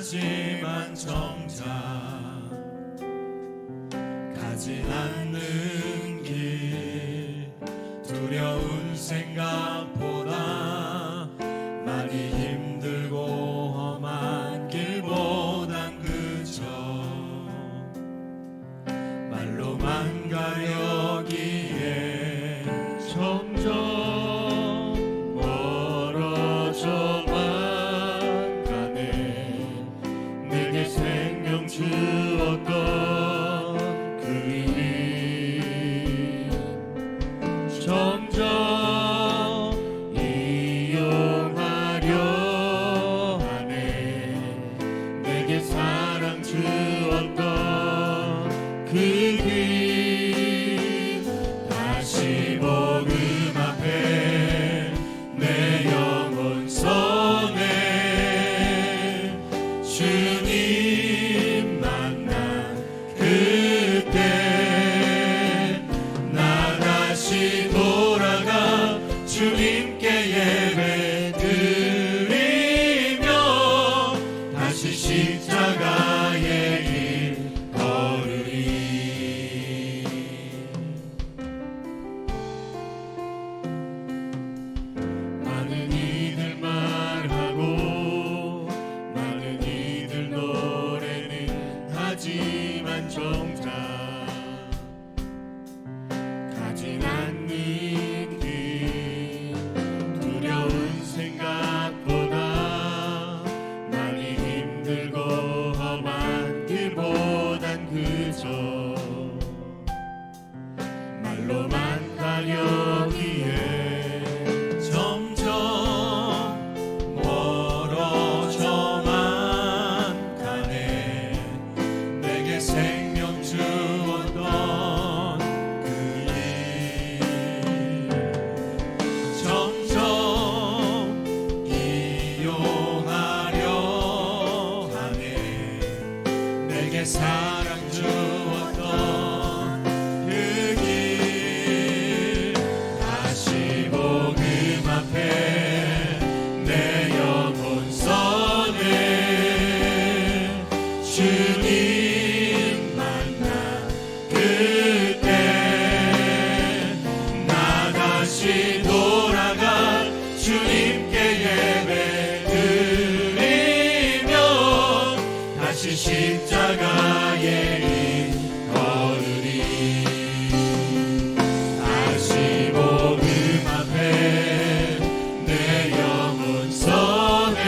하지만 정작 가진 않는 길, 두려운 생각보다 많이 힘들고 험한 길보단 그저 말로만 가려기에 점점 멀어져만 가네. 내게 생명 주었던 그 일 점점 이용하려 하네. 내게 사랑 주었던 그 길, 다시 복음 앞에 내 영혼 선해 주님 만난 그때 나 다시 돌아가 주님께 예배 드리며 다시 십자가의 길 걸으리. 많은 이들 말하고 많은 이들 노래는 하지만 정작 가진 않는 길, 두려운 생각보다 많이 힘들고 험한 길보단 그저 말로만 가려기에 점점 멀어져만 가네. 내게 생명 주었던 그 일 점점 이용하려 하네. 내게 사랑 주었던 그 길, 다시 복음 앞에 내 영혼 선해 주님 만나 그때 나 다시 돌아가 주님께 예배 드리며 다시 십자가의 길 걸으리. 다시 복음 앞에 내 영혼 선해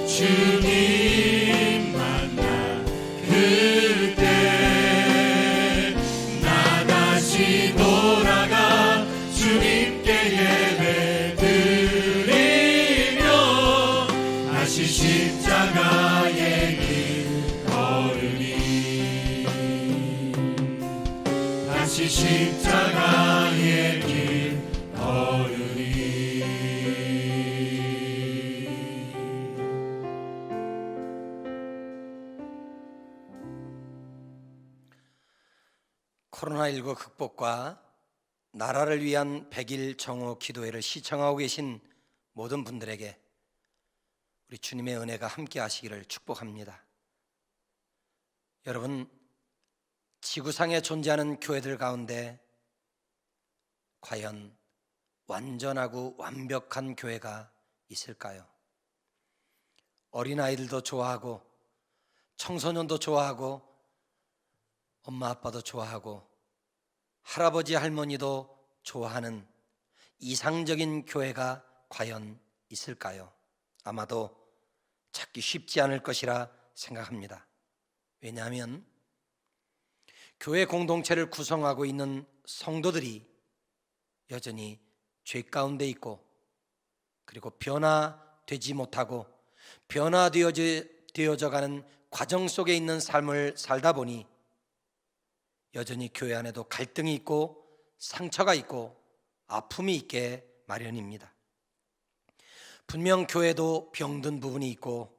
주님 만나 그때 나 다시 돌아가 주님께 예배 드리며 다시 십자가의 길 걸으리. 다시 십자가의 길 걸으리. 코로나19 극복과 나라를 위한 100일 정오 기도회를 시청하고 계신 모든 분들에게 우리 주님의 은혜가 함께 하시기를 축복합니다. 여러분, 지구상에 존재하는 교회들 가운데 과연 완전하고 완벽한 교회가 있을까요? 어린아이들도 좋아하고 청소년도 좋아하고 엄마 아빠도 좋아하고 할아버지 할머니도 좋아하는 이상적인 교회가 과연 있을까요? 아마도 찾기 쉽지 않을 것이라 생각합니다. 왜냐하면 교회 공동체를 구성하고 있는 성도들이 여전히 죄 가운데 있고, 그리고 변화되지 못하고 변화되어져 가는 과정 속에 있는 삶을 살다 보니 여전히 교회 안에도 갈등이 있고 상처가 있고 아픔이 있게 마련입니다. 분명 교회도 병든 부분이 있고,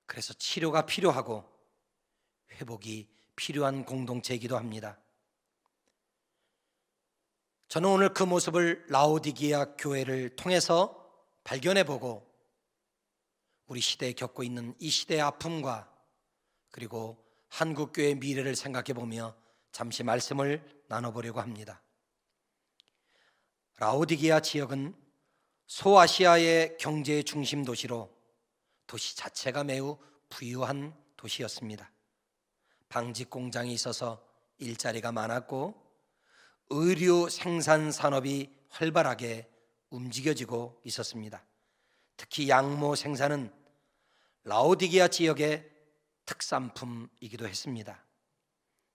그래서 치료가 필요하고 회복이 필요한 공동체이기도 합니다. 저는 오늘 그 모습을 라오디게아 교회를 통해서 발견해보고 우리 시대에 겪고 있는 이 시대의 아픔과 그리고 한국교회의 미래를 생각해 보며 잠시 말씀을 나눠보려고 합니다. 라오디게아 지역은 소아시아의 경제의 중심 도시로 도시 자체가 매우 부유한 도시였습니다. 방직 공장이 있어서 일자리가 많았고 의류 생산 산업이 활발하게 움직여지고 있었습니다. 특히 양모 생산은 라오디게아 지역의 특산품이기도 했습니다.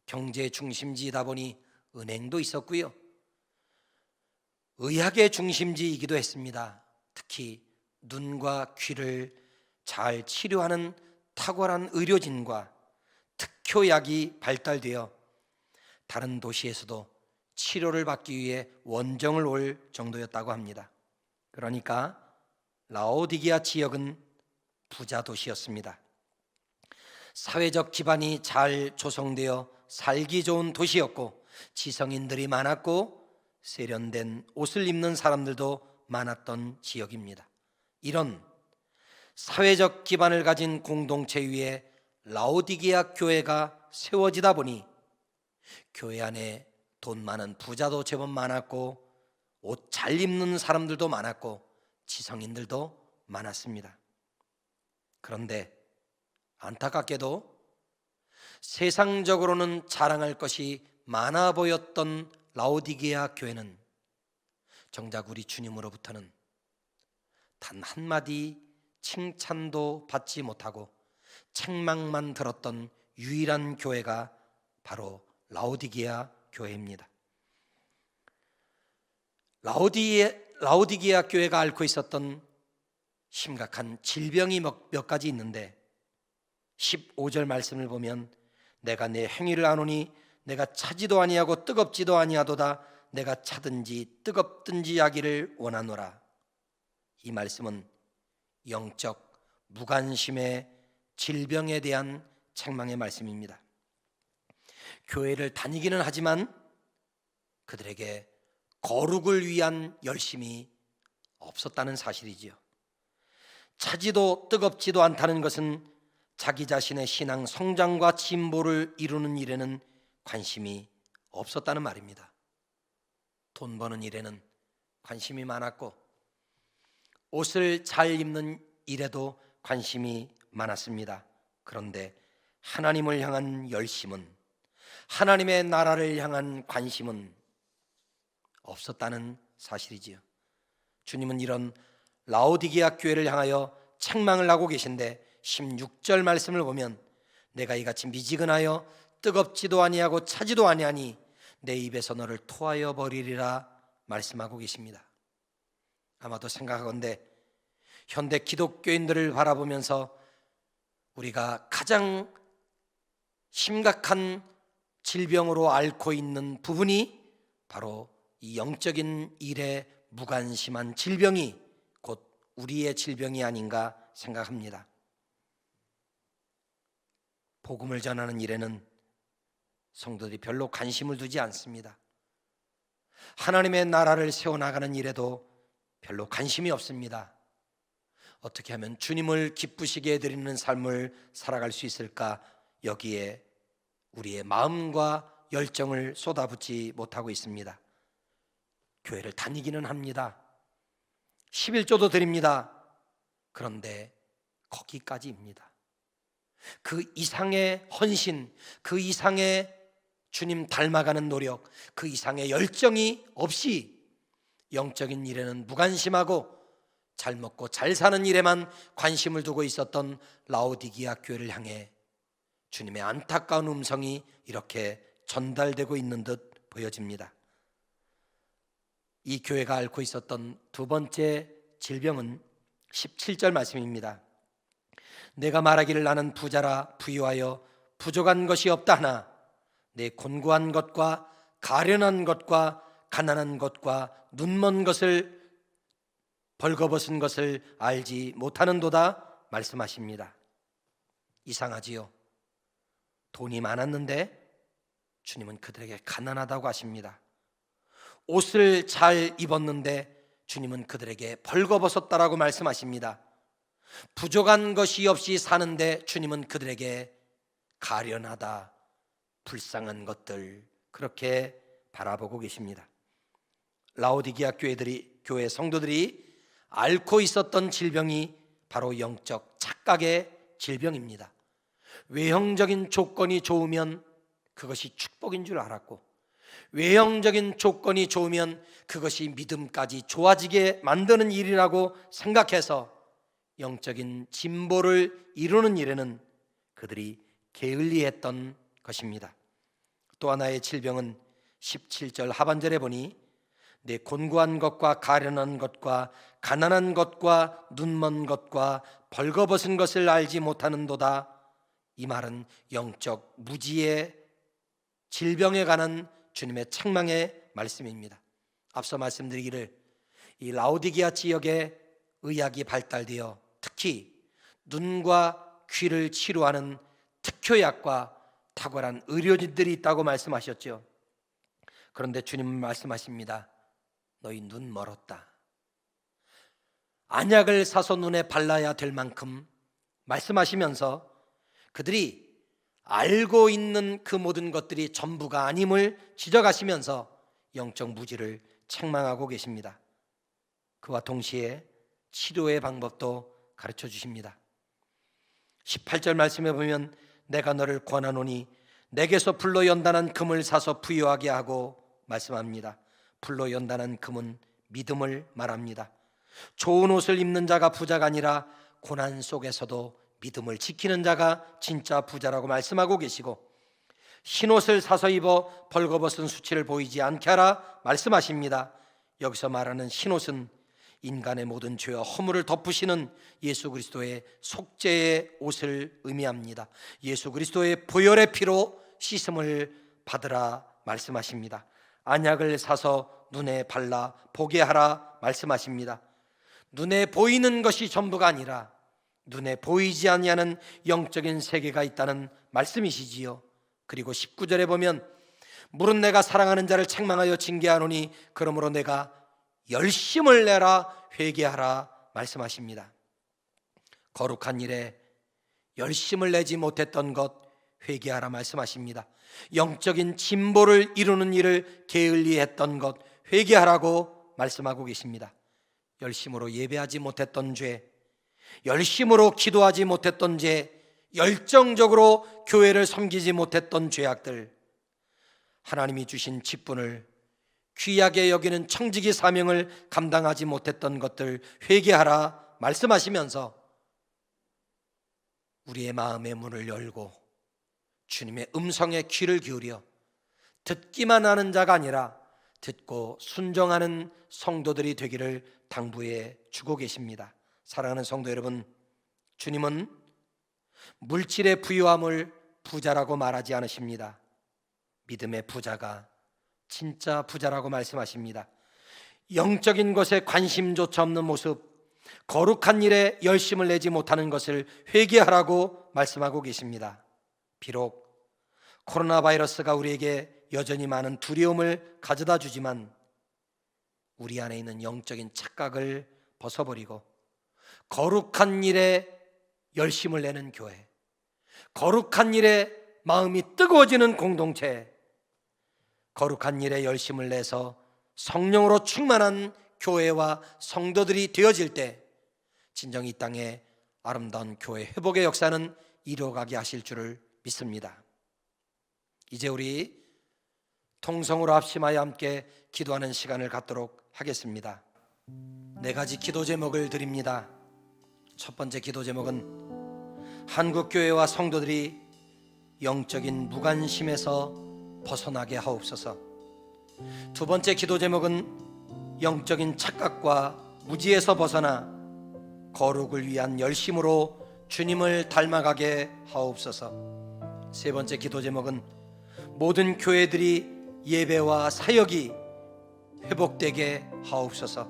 경제의 중심지이다 보니 은행도 있었고요, 의학의 중심지이기도 했습니다. 특히 눈과 귀를 잘 치료하는 탁월한 의료진과 특효약이 발달되어 다른 도시에서도 치료를 받기 위해 원정을 올 정도였다고 합니다. 그러니까 라오디게아 지역은 부자 도시였습니다. 사회적 기반이 잘 조성되어 살기 좋은 도시였고 지성인들이 많았고 세련된 옷을 입는 사람들도 많았던 지역입니다. 이런 사회적 기반을 가진 공동체 위에 라오디게아 교회가 세워지다 보니 교회 안에 돈 많은 부자도 제법 많았고 옷 잘 입는 사람들도 많았고 지성인들도 많았습니다. 그런데 안타깝게도 세상적으로는 자랑할 것이 많아 보였던 라오디게아 교회는 정작 우리 주님으로부터는 단 한마디 칭찬도 받지 못하고 책망만 들었던 유일한 교회가 바로 라오디게아 교회입니다. 라오디게아 교회가 앓고 있었던 심각한 질병이 몇 가지 있는데 15절 말씀을 보면 내가 내 행위를 아노니 내가 차지도 아니하고 뜨겁지도 아니하도다 내가 차든지 뜨겁든지 하기를 원하노라. 이 말씀은 영적 무관심의 질병에 대한 책망의 말씀입니다. 교회를 다니기는 하지만 그들에게 거룩을 위한 열심이 없었다는 사실이지요. 차지도 뜨겁지도 않다는 것은 자기 자신의 신앙 성장과 진보를 이루는 일에는 관심이 없었다는 말입니다. 돈 버는 일에는 관심이 많았고 옷을 잘 입는 일에도 관심이 많았습니다. 그런데 하나님을 향한 열심은, 하나님의 나라를 향한 관심은 없었다는 사실이지요. 주님은 이런 라오디게아 교회를 향하여 책망을 하고 계신데 16절 말씀을 보면 내가 이같이 미지근하여 뜨겁지도 아니하고 차지도 아니하니 내 입에서 너를 토하여 버리리라 말씀하고 계십니다. 아마도 생각하건대 현대 기독교인들을 바라보면서 우리가 가장 심각한 질병으로 앓고 있는 부분이 바로 이 영적인 일에 무관심한 질병이 곧 우리의 질병이 아닌가 생각합니다. 복음을 전하는 일에는 성도들이 별로 관심을 두지 않습니다. 하나님의 나라를 세워나가는 일에도 별로 관심이 없습니다. 어떻게 하면 주님을 기쁘시게 해드리는 삶을 살아갈 수 있을까, 여기에 우리의 마음과 열정을 쏟아붓지 못하고 있습니다. 교회를 다니기는 합니다. 11조도 드립니다. 그런데 거기까지입니다. 그 이상의 헌신, 그 이상의 주님 닮아가는 노력, 그 이상의 열정이 없이 영적인 일에는 무관심하고 잘 먹고 잘 사는 일에만 관심을 두고 있었던 라오디게아 교회를 향해 주님의 안타까운 음성이 이렇게 전달되고 있는 듯 보여집니다. 이 교회가 앓고 있었던 두 번째 질병은 17절 말씀입니다. 내가 말하기를 나는 부자라 부유하여 부족한 것이 없다 하나 내 곤고한 것과 가련한 것과 가난한 것과 눈먼 것을 벌거벗은 것을 알지 못하는도다 말씀하십니다. 이상하지요. 돈이 많았는데 주님은 그들에게 가난하다고 하십니다. 옷을 잘 입었는데 주님은 그들에게 벌거벗었다라고 말씀하십니다. 부족한 것이 없이 사는데 주님은 그들에게 가련하다, 불쌍한 것들, 그렇게 바라보고 계십니다. 라오디게아 교회 성도들이 앓고 있었던 질병이 바로 영적 착각의 질병입니다. 외형적인 조건이 좋으면 그것이 축복인 줄 알았고, 외형적인 조건이 좋으면 그것이 믿음까지 좋아지게 만드는 일이라고 생각해서 영적인 진보를 이루는 일에는 그들이 게을리했던 것입니다. 또 하나의 질병은 17절 하반절에 보니 내 곤고한 것과 가련한 것과 가난한 것과 눈먼 것과 벌거벗은 것을 알지 못하는도다. 이 말은 영적 무지의 질병에 관한 주님의 책망의 말씀입니다. 앞서 말씀드리기를 이 라오디게아 지역에 의학이 발달되어 특히 눈과 귀를 치료하는 특효약과 탁월한 의료진들이 있다고 말씀하셨죠. 그런데 주님은 말씀하십니다. 너희 눈 멀었다. 안약을 사서 눈에 발라야 될 만큼 말씀하시면서 그들이 알고 있는 그 모든 것들이 전부가 아님을 지적하시면서 영적 무지를 책망하고 계십니다. 그와 동시에 치료의 방법도 가르쳐 주십니다. 18절 말씀에 보면 내가 너를 권하노니 내게서 불로 연단한 금을 사서 부유하게 하고 말씀합니다. 불로 연단한 금은 믿음을 말합니다. 좋은 옷을 입는 자가 부자가 아니라 고난 속에서도 믿음을 지키는 자가 진짜 부자라고 말씀하고 계시고, 흰옷을 사서 입어 벌거벗은 수치를 보이지 않게 하라 말씀하십니다. 여기서 말하는 흰옷은 인간의 모든 죄와 허물을 덮으시는 예수 그리스도의 속죄의 옷을 의미합니다. 예수 그리스도의 보혈의 피로 씻음을 받으라 말씀하십니다. 안약을 사서 눈에 발라 보게 하라 말씀하십니다. 눈에 보이는 것이 전부가 아니라 눈에 보이지 아니하는 영적인 세계가 있다는 말씀이시지요. 그리고 19절에 보면 물은 내가 사랑하는 자를 책망하여 징계하노니 그러므로 내가 열심을 내라 회개하라 말씀하십니다. 거룩한 일에 열심을 내지 못했던 것 회개하라 말씀하십니다. 영적인 진보를 이루는 일을 게을리 했던 것 회개하라고 말씀하고 계십니다. 열심으로 예배하지 못했던 죄, 열심으로 기도하지 못했던 죄, 열정적으로 교회를 섬기지 못했던 죄악들, 하나님이 주신 직분을 귀하게 여기는 청지기 사명을 감당하지 못했던 것들 회개하라 말씀하시면서 우리의 마음의 문을 열고 주님의 음성에 귀를 기울여 듣기만 하는 자가 아니라 듣고 순종하는 성도들이 되기를 당부해 주고 계십니다. 사랑하는 성도 여러분, 주님은 물질의 부유함을 부자라고 말하지 않으십니다. 믿음의 부자가 진짜 부자라고 말씀하십니다. 영적인 것에 관심조차 없는 모습, 거룩한 일에 열심을 내지 못하는 것을 회개하라고 말씀하고 계십니다. 비록 코로나 바이러스가 우리에게 여전히 많은 두려움을 가져다 주지만 우리 안에 있는 영적인 착각을 벗어버리고 거룩한 일에 열심을 내는 교회, 거룩한 일에 마음이 뜨거워지는 공동체, 거룩한 일에 열심을 내서 성령으로 충만한 교회와 성도들이 되어질 때 진정 이 땅에 아름다운 교회 회복의 역사는 이루어가게 하실 줄을 믿습니다. 이제 우리 통성으로 합심하여 함께 기도하는 시간을 갖도록 하겠습니다. 4가지 기도 제목을 드립니다. 첫 번째 기도 제목은 한국교회와 성도들이 영적인 무관심에서 벗어나게 하옵소서. 두 번째 기도 제목은 영적인 착각과 무지에서 벗어나 거룩을 위한 열심으로 주님을 닮아가게 하옵소서. 세 번째 기도 제목은 모든 교회들이 예배와 사역이 회복되게 하옵소서.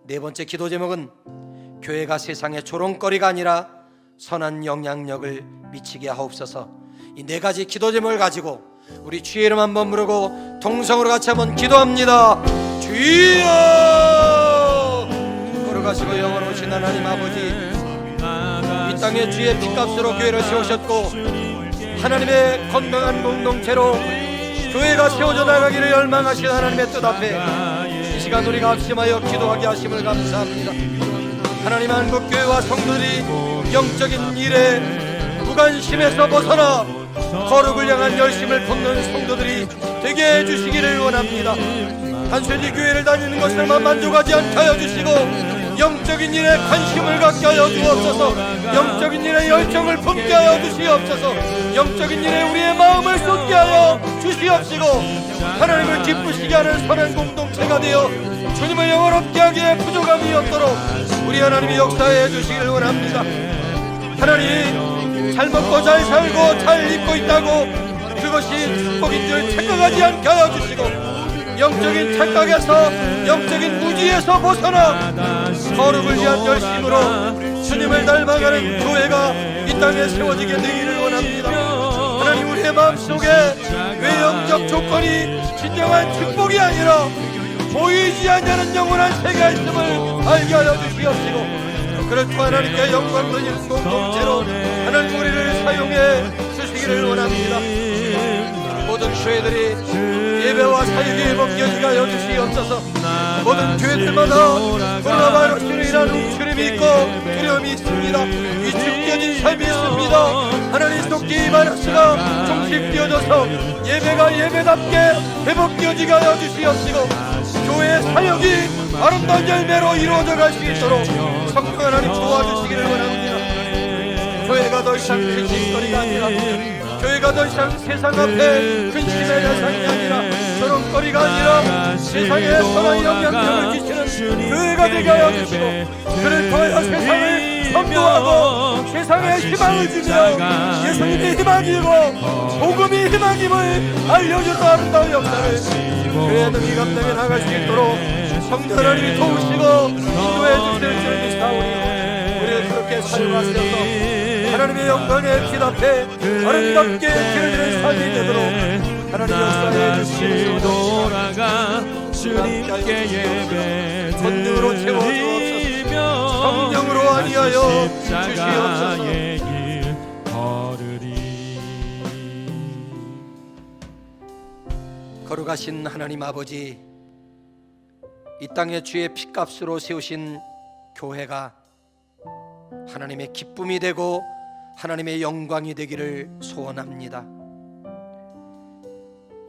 네 번째 기도 제목은 교회가 세상의 조롱거리가 아니라 선한 영향력을 미치게 하옵소서. 이 4가지 기도 제목을 가지고 우리 주의 이름 한번 부르고 동성으로 같이 한번 기도합니다. 주여! 걸어가시고 영원하신 하나님 아버지, 땅의 주의 피값으로 교회를 세우셨고 하나님의 건강한 공동체로 교회가 세워져 나가기를 열망하신 하나님의 뜻 앞에 이 시간 우리가 합심하여 기도하게 하심을 감사합니다. 하나님, 한국교회와 성도들이 영적인 일에 무관심에서 벗어나 거룩을 향한 열심을 품는 성도들이 되게 해주시기를 원합니다. 단순히 교회를 다니는 것을만 만족하지 않게 하여 주시고 영적인 일에 관심을 갖게 하여 주옵소서. 영적인 일에 열정을 품게 하여 주시옵소서. 영적인 일에 우리의 마음을 쏟게 하여 주시옵시고 하나님을 기쁘시게 하는 선한 공동체가 되어 주님을 영원롭게 하기에 부족함이 없도록 우리 하나님이 역사해 주시기를 원합니다. 하나님, 잘 먹고 잘 살고 잘 입고 있다고 그것이 축복인 줄 착각하지 않게 하여 주시고 영적인 착각에서 영적인 무지에서 벗어나 거룩을 위한 열심으로 주님을 닮아가는 교회가 이 땅에 세워지게 되기를 원합니다. 하나님, 우리의 마음속에 외형적 조건이 진정한 축복이 아니라 보이지 않는 영원한 세계가 있음을 알게 하여 주시옵시고 그렇고 하나님께 영광 돌리는 공동체로 하나님 우리를 사용해 주시기를 원합니다. 모든 교회들이 예배와 사역의 먹겨지게 하여 주시옵소서. 모든 교회들마다 코로나 바이러스로 인한 움츠림이 있고 두려움이 있습니다. 위축되어진 삶이 있습니다. 하나님, 속기 이 바이러스가 종식되어져서 예배가 예배답게 회복되어지게 하여 주시옵시고 교회의 사역이 아름다운 열매로 이루어져 갈 수 있도록 성령 하나님 도와주시기를 원합니다. 교회가 더 이상 근심거리가 아니라 교회가 더 이상 세상 앞에 근심의 대상이 아니라 조롱거리가 아니라 세상에 선한 영향력을 끼치는 교회가 되게 하여 주시고 그를 통하여 세상을 선도하고 세상에 희망을 주며 예수님이 희망이고 복음이 희망임을 알려주는 아름다운 역사를 교회의 능히 감당해 나갈 수 있도록 성령 하나님이 도우시고 인도해 주시는 줄 믿사오니 우리를 그렇게 사용하셔서 하나님의 영광에 기답해 아름답게 드리는 삶이 되도록 하나님 역사해 주시기를 원합니다. 주님께 예배 권능으로 채워주옵소서. 성령으로 아니하여 주시옵소서. 거룩하신 하나님 아버지, 이 땅에 주의 피값으로 세우신 교회가 하나님의 기쁨이 되고 하나님의 영광이 되기를 소원합니다.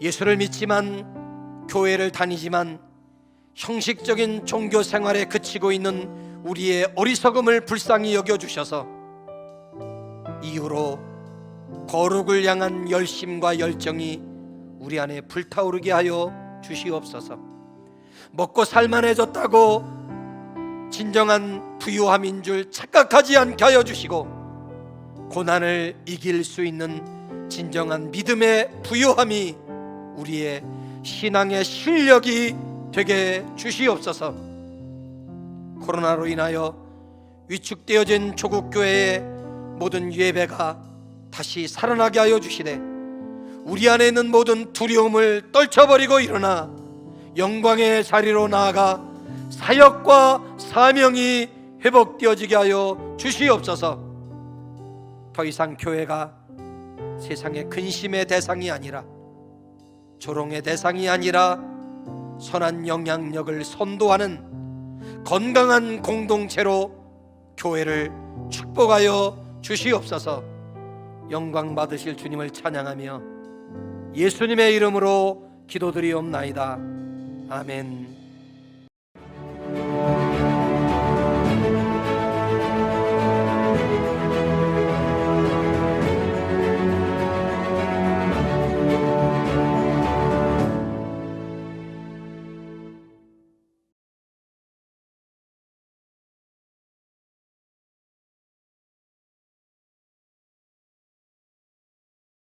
예수를 믿지만 교회를 다니지만 형식적인 종교 생활에 그치고 있는 우리의 어리석음을 불쌍히 여겨주셔서 이후로 거룩을 향한 열심과 열정이 우리 안에 불타오르게 하여 주시옵소서. 먹고 살만해졌다고 진정한 부유함인 줄 착각하지 않게 하여 주시고 고난을 이길 수 있는 진정한 믿음의 부유함이 우리의 신앙의 실력이 되게 주시옵소서. 코로나로 인하여 위축되어진 조국교회의 모든 예배가 다시 살아나게 하여 주시되 우리 안에 있는 모든 두려움을 떨쳐버리고 일어나 영광의 자리로 나아가 사역과 사명이 회복되어지게 하여 주시옵소서. 더 이상 교회가 세상의 근심의 대상이 아니라 조롱의 대상이 아니라 선한 영향력을 선도하는 건강한 공동체로 교회를 축복하여 주시옵소서. 영광 받으실 주님을 찬양하며 예수님의 이름으로 기도드리옵나이다. 아멘.